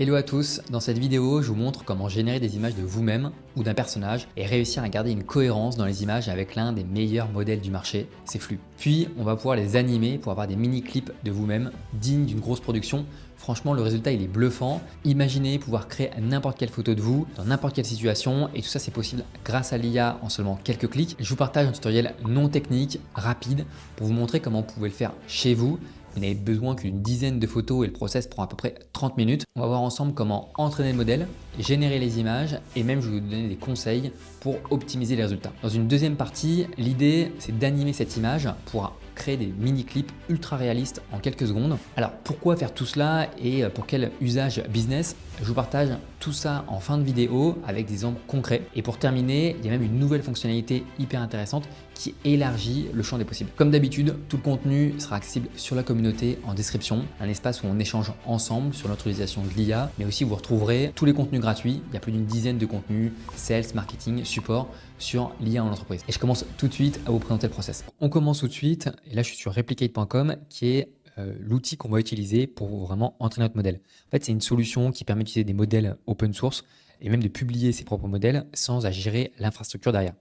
Hello à tous, dans cette vidéo, je vous montre comment générer des images de vous-même ou d'un personnage et réussir à garder une cohérence dans les images avec l'un des meilleurs modèles du marché, c'est Flux. Puis, on va pouvoir les animer pour avoir des mini-clips de vous-même dignes d'une grosse production. Franchement, le résultat, il est bluffant. Imaginez pouvoir créer n'importe quelle photo de vous, dans n'importe quelle situation, et tout ça, c'est possible grâce à l'IA en seulement quelques clics. Je vous partage un tutoriel non technique, rapide, pour vous montrer comment vous pouvez le faire chez vous. Vous n'avez besoin qu'une dizaine de photos et le process prend à peu près 30 minutes. On va voir ensemble comment entraîner le modèle, générer les images et même je vais vous donner des conseils pour optimiser les résultats. Dans une deuxième partie, l'idée c'est d'animer cette image pour créer des mini-clips ultra réalistes en quelques secondes. Alors pourquoi faire tout cela et pour quel usage business? Je vous partage tout ça en fin de vidéo avec des exemples concrets. Et pour terminer, il y a même une nouvelle fonctionnalité hyper intéressante qui élargit le champ des possibles. Comme d'habitude, tout le contenu sera accessible sur la communauté en description, un espace où on échange ensemble sur l'utilisation de l'IA, mais aussi vous retrouverez tous les contenus gratuits. Il y a plus d'une dizaine de contenus, sales, marketing, support sur l'IA en entreprise. Et je commence tout de suite à vous présenter le process. On commence tout de suite, et là je suis sur replicate.com qui est l'outil qu'on va utiliser pour vraiment entraîner notre modèle. En fait, c'est une solution qui permet d'utiliser des modèles open source et même de publier ses propres modèles sans à gérer l'infrastructure derrière.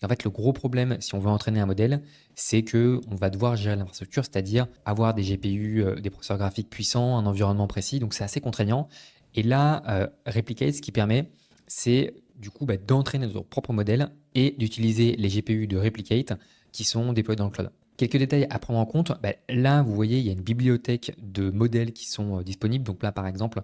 En fait, le gros problème, si on veut entraîner un modèle, c'est qu'on va devoir gérer l'infrastructure, c'est-à-dire avoir des GPU, des processeurs graphiques puissants, un environnement précis, donc c'est assez contraignant. Et là, Replicate, ce qui permet, c'est du coup d'entraîner notre propre modèle et d'utiliser les GPU de Replicate qui sont déployés dans le cloud. Quelques détails à prendre en compte. Là, vous voyez, il y a une bibliothèque de modèles qui sont disponibles. Donc là, par exemple,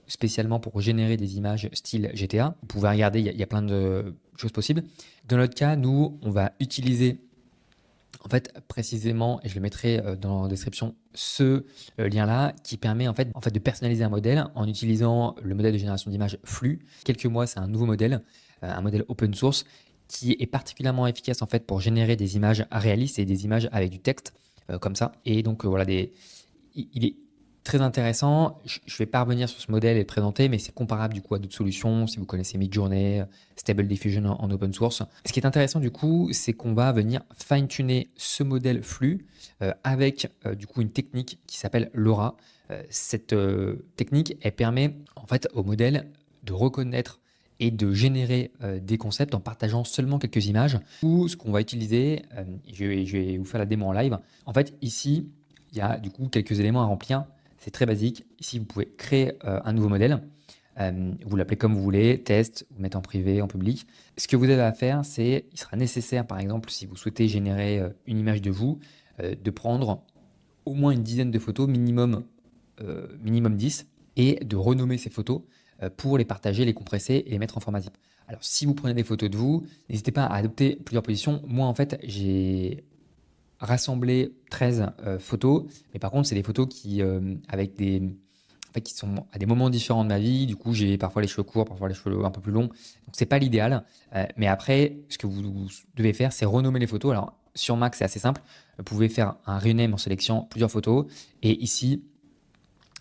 spécialement pour générer des images style GTA. Vous pouvez regarder, il y a plein de choses possibles. Dans notre cas, nous, on va utiliser en fait précisément, et je le mettrai dans la description, ce lien-là qui permet en fait de personnaliser un modèle en utilisant le modèle de génération d'images Flux. Quelques mois, c'est un nouveau modèle, un modèle open source qui est particulièrement efficace en fait pour générer des images réalistes et des images avec du texte comme ça. Et donc voilà, il est très intéressant. Je ne vais pas revenir sur ce modèle et le présenter, mais c'est comparable du coup à d'autres solutions. Si vous connaissez Midjourney, Stable Diffusion en open source. Ce qui est intéressant du coup, c'est qu'on va venir fine-tuner ce modèle Flux avec du coup une technique qui s'appelle LoRa. Cette technique, elle permet en fait au modèle de reconnaître et de générer des concepts en partageant seulement quelques images. Ou ce qu'on va utiliser, je vais vous faire la démo en live. En fait, ici, il y a du coup quelques éléments à remplir. C'est très basique. Ici, vous pouvez créer un nouveau modèle. Vous l'appelez comme vous voulez, test, vous mettez en privé, en public. Ce que vous avez à faire, c'est, il sera nécessaire, par exemple, si vous souhaitez générer une image de vous, de prendre au moins une dizaine de photos, minimum 10, et de renommer ces photos pour les partager, les compresser et les mettre en format zip. Alors, si vous prenez des photos de vous, n'hésitez pas à adopter plusieurs positions. Moi, en fait, j'ai rassemblé 13 photos, mais par contre, c'est des photos qui, qui sont à des moments différents de ma vie. Du coup, j'ai parfois les cheveux courts, parfois les cheveux un peu plus longs. Donc, c'est pas l'idéal. Mais après, ce que vous devez faire, c'est renommer les photos. Alors, sur Mac, c'est assez simple. Vous pouvez faire un rename en sélectionnant plusieurs photos. Et ici,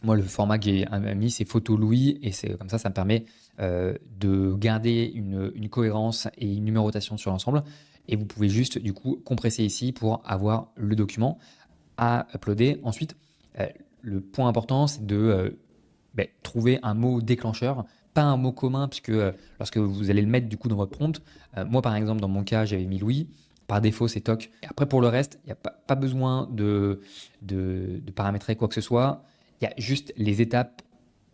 moi, le format que j'ai mis, c'est Photo Louis, et c'est comme ça, ça me permet de garder une cohérence et une numérotation sur l'ensemble. Et vous pouvez juste, du coup, compresser ici pour avoir le document à uploader. Ensuite, le point important, c'est de trouver un mot déclencheur, pas un mot commun, puisque lorsque vous allez le mettre du coup dans votre prompt, moi, par exemple, dans mon cas, j'avais mis Louis. Par défaut, c'est TOC. Et après, pour le reste, il n'y a pas besoin de paramétrer quoi que ce soit. Il y a juste les étapes.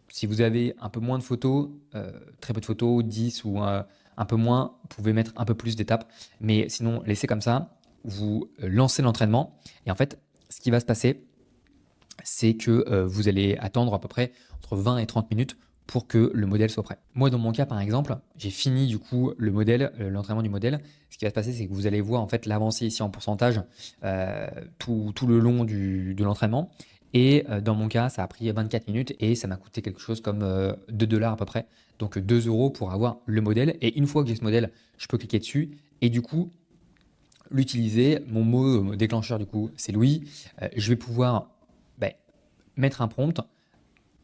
Si vous avez un peu moins de photos, très peu de photos, 10 ou un peu moins, vous pouvez mettre un peu plus d'étapes. Mais sinon, laissez comme ça. Vous lancez l'entraînement. Et en fait, ce qui va se passer, c'est que vous allez attendre à peu près entre 20 et 30 minutes pour que le modèle soit prêt. Moi, dans mon cas, par exemple, j'ai fini du coup le modèle, l'entraînement du modèle. Ce qui va se passer, c'est que vous allez voir en fait l'avancée ici en pourcentage tout le long de l'entraînement. Et dans mon cas, ça a pris 24 minutes et ça m'a coûté quelque chose comme 2 dollars à peu près. Donc 2 euros pour avoir le modèle. Et une fois que j'ai ce modèle, je peux cliquer dessus et du coup l'utiliser. Mon mot déclencheur du coup, c'est Louis. Je vais pouvoir mettre un prompt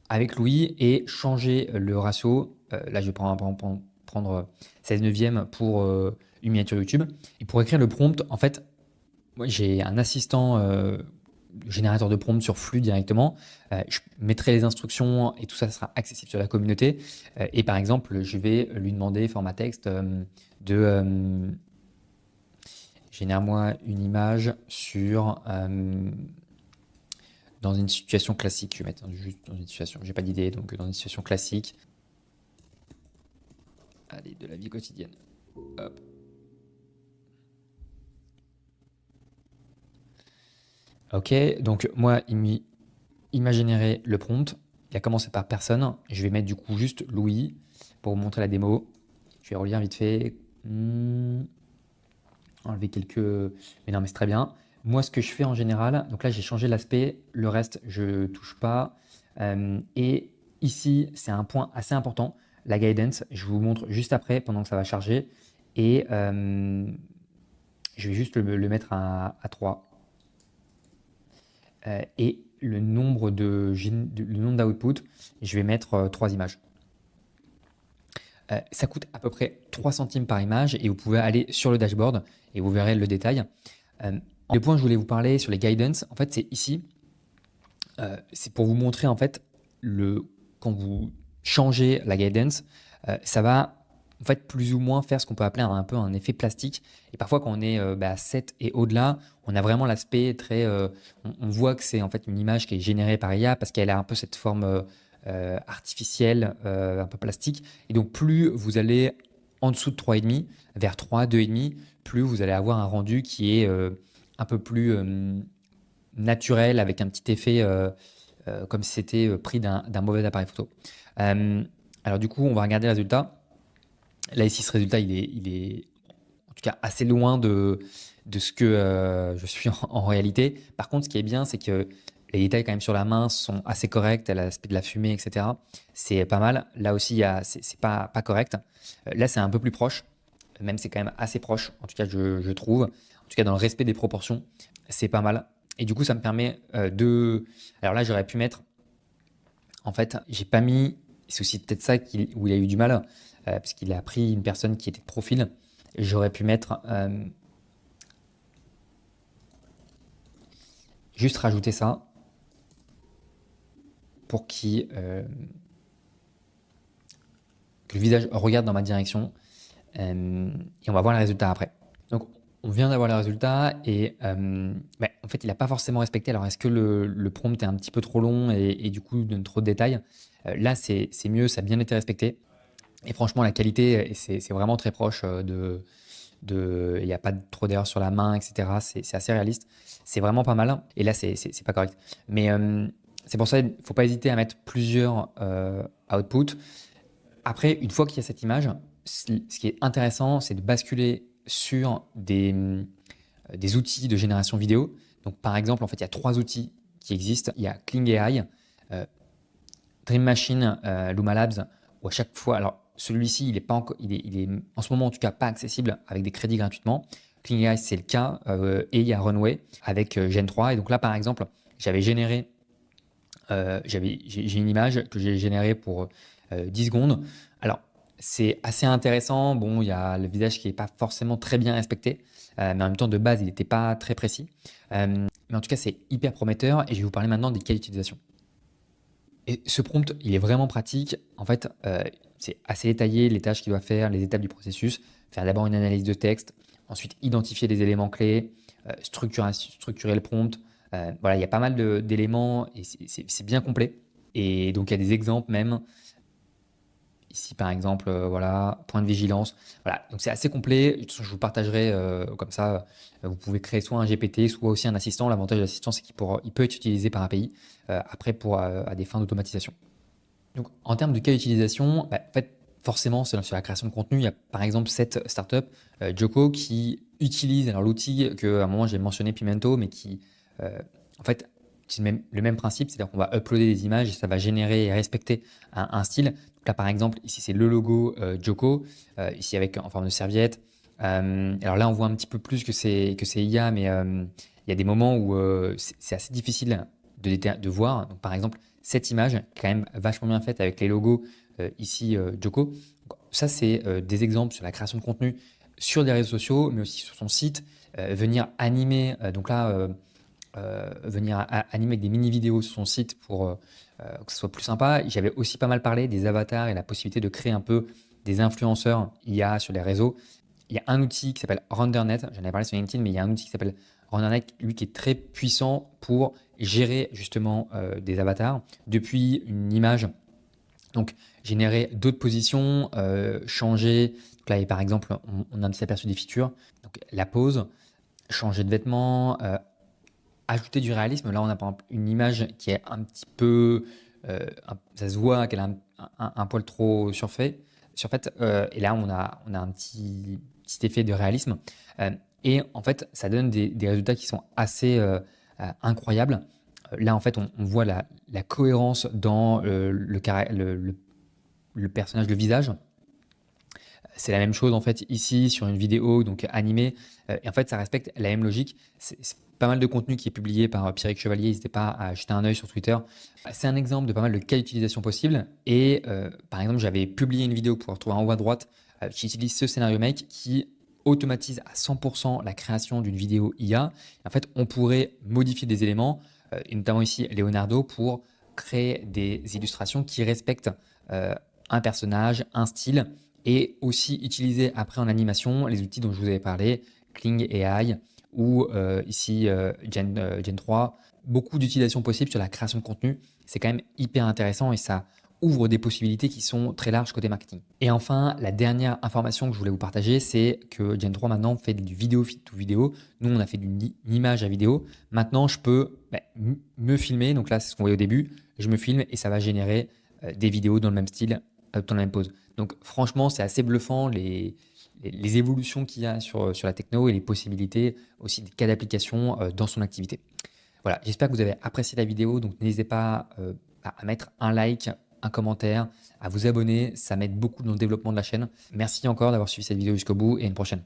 avec Louis et changer le ratio. Là, je vais prendre 16 neuvième pour une miniature YouTube. Et pour écrire le prompt, en fait, moi, j'ai un assistant générateur de prompt sur Flux directement. Je mettrai les instructions et tout ça sera accessible sur la communauté. Et par exemple, je vais lui demander format texte de génère-moi une image sur dans une situation classique. Je vais mettre juste dans une situation, j'ai pas d'idée, donc dans une situation classique. Allez, de la vie quotidienne. Hop. Ok, donc moi, il m'a généré le prompt. Il a commencé par personne. Je vais mettre du coup juste Louis pour vous montrer la démo. Je vais relire vite fait. Enlever quelques... Mais non, mais c'est très bien. Moi, ce que je fais en général, donc là, j'ai changé l'aspect. Le reste, je touche pas. Et ici, c'est un point assez important. La guidance, je vous montre juste après, pendant que ça va charger. Et je vais juste le mettre à 3. Et le nombre d'output, je vais mettre 3 images. Ça coûte à peu près 3 centimes par image et vous pouvez aller sur le dashboard et vous verrez le détail. Le point que je voulais vous parler sur les guidance, en fait, c'est ici. C'est pour vous montrer, en fait, quand vous changez la guidance, ça va en fait plus ou moins faire ce qu'on peut appeler un peu un effet plastique. Et parfois, quand on est à 7 et au-delà, on a vraiment l'aspect très... on voit que c'est en fait une image qui est générée par IA parce qu'elle a un peu cette forme artificielle, un peu plastique. Et donc, plus vous allez en dessous de 3,5, vers 3, 2,5, plus vous allez avoir un rendu qui est un peu plus naturel, avec un petit effet comme si c'était pris d'un mauvais appareil photo. Alors du coup, on va regarder le résultat. Là, ici, ce résultat, il est en tout cas assez loin de ce que je suis en réalité. Par contre, ce qui est bien, c'est que les détails quand même sur la main sont assez corrects. Elle a l'aspect de la fumée, etc. C'est pas mal. Là aussi, c'est pas correct. Là, c'est un peu plus proche. Même c'est quand même assez proche, en tout cas, je trouve. En tout cas, dans le respect des proportions, c'est pas mal. Et du coup, ça me permet de... Alors là, j'aurais pu mettre... En fait, j'ai pas mis... C'est aussi peut-être ça où il a eu du mal, parce qu'il a pris une personne qui était de profil. J'aurais pu mettre... juste rajouter ça pour que le visage regarde dans ma direction. Et on va voir les résultats après. Donc, on vient d'avoir les résultats et en fait, il n'a pas forcément respecté. Alors, est-ce que le prompt est un petit peu trop long et du coup donne trop de détails? Là, c'est mieux, ça a bien été respecté. Et franchement, la qualité, c'est vraiment très proche il n'y a pas trop d'erreurs sur la main, etc. C'est assez réaliste. C'est vraiment pas mal. Et là, c'est pas correct. Mais c'est pour ça qu'il ne faut pas hésiter à mettre plusieurs outputs. Après, une fois qu'il y a cette image, ce qui est intéressant, c'est de basculer sur des outils de génération vidéo. Donc, par exemple, en fait, il y a 3 outils qui existent. Il y a Kling AI, Dream Machine, Luma Labs, où à chaque fois, alors celui-ci, il est en ce moment en tout cas pas accessible avec des crédits gratuitement. Kling AI, c'est le cas, et il y a Runway avec Gen 3. Et donc là, par exemple, j'avais généré, j'ai une image que j'ai générée pour 10 secondes. Alors, c'est assez intéressant. Bon, il y a le visage qui n'est pas forcément très bien respecté, mais en même temps, de base, il n'était pas très précis. Mais en tout cas, c'est hyper prometteur et je vais vous parler maintenant des cas d'utilisation. Et ce prompt, il est vraiment pratique. En fait, c'est assez détaillé, les tâches qu'il doit faire, les étapes du processus. Faire d'abord une analyse de texte, ensuite identifier les éléments clés, structurer le prompt. Voilà, il y a pas mal d'éléments et c'est bien complet. Et donc, il y a des exemples même. Ici, par exemple, voilà, point de vigilance. Voilà, donc c'est assez complet. Je vous partagerai comme ça. Vous pouvez créer soit un GPT, soit aussi un assistant. L'avantage de l'assistant, c'est il peut être utilisé par API après à des fins d'automatisation. Donc, en termes de cas d'utilisation, en fait, forcément, sur la création de contenu, il y a par exemple cette startup, Joko, qui utilise alors l'outil qu'à un moment j'ai mentionné, Pimento, mais qui, en fait, c'est le même principe, c'est-à-dire qu'on va uploader des images et ça va générer et respecter un style. Donc là, par exemple, ici, c'est le logo Joko, ici en forme de serviette. Alors là, on voit un petit peu plus que c'est IA, mais il y a des moments où c'est assez difficile de voir. Donc, par exemple, cette image, qui est quand même vachement bien faite avec les logos ici Joko. Donc, ça, c'est des exemples sur la création de contenu sur des réseaux sociaux, mais aussi sur son site. Venir animer, donc là, venir animer avec des mini-vidéos sur son site pour que ce soit plus sympa. J'avais aussi pas mal parlé des avatars et la possibilité de créer un peu des influenceurs IA sur les réseaux. Il y a un outil qui s'appelle RenderNet, j'en ai parlé sur LinkedIn, mais il y a un outil qui s'appelle RenderNet, lui qui est très puissant pour gérer justement des avatars depuis une image. Donc générer d'autres positions, changer. Donc là, par exemple, on a un petit aperçu des features. Donc la pose, changer de vêtements, ajouter du réalisme. Là, on a par exemple une image qui est un petit peu, ça se voit qu'elle a un poil trop surfait, et là on a un petit effet de réalisme. Et en fait, ça donne des résultats qui sont assez incroyables. Là, en fait, on voit la cohérence dans le personnage, le visage. C'est la même chose en fait ici sur une vidéo donc animée. Et en fait, ça respecte la même logique. C'est pas mal de contenu qui est publié par Pierrick Chevalier. N'hésitez pas à jeter un œil sur Twitter. C'est un exemple de pas mal de cas d'utilisation possibles. Et par exemple, j'avais publié une vidéo pour retrouver en haut à droite qui utilise ce scénario make qui automatise à 100% la création d'une vidéo IA. En fait, on pourrait modifier des éléments, et notamment ici Leonardo, pour créer des illustrations qui respectent un personnage, un style, et aussi utiliser après en animation les outils dont je vous avais parlé, Kling AI ou ici Gen 3. Beaucoup d'utilisations possibles sur la création de contenu. C'est quand même hyper intéressant et ça ouvre des possibilités qui sont très larges côté marketing. Et enfin, la dernière information que je voulais vous partager, c'est que Gen 3 maintenant fait du vidéo feed to vidéo. Nous, on a fait d'une image à vidéo. Maintenant, je peux me filmer. Donc là, c'est ce qu'on voyait au début. Je me filme et ça va générer des vidéos dans le même style, dans la même pose. Donc franchement, c'est assez bluffant les évolutions qu'il y a sur la techno et les possibilités aussi des cas d'application dans son activité. Voilà, j'espère que vous avez apprécié la vidéo. Donc n'hésitez pas à mettre un like, un commentaire, à vous abonner. Ça m'aide beaucoup dans le développement de la chaîne. Merci encore d'avoir suivi cette vidéo jusqu'au bout et à une prochaine.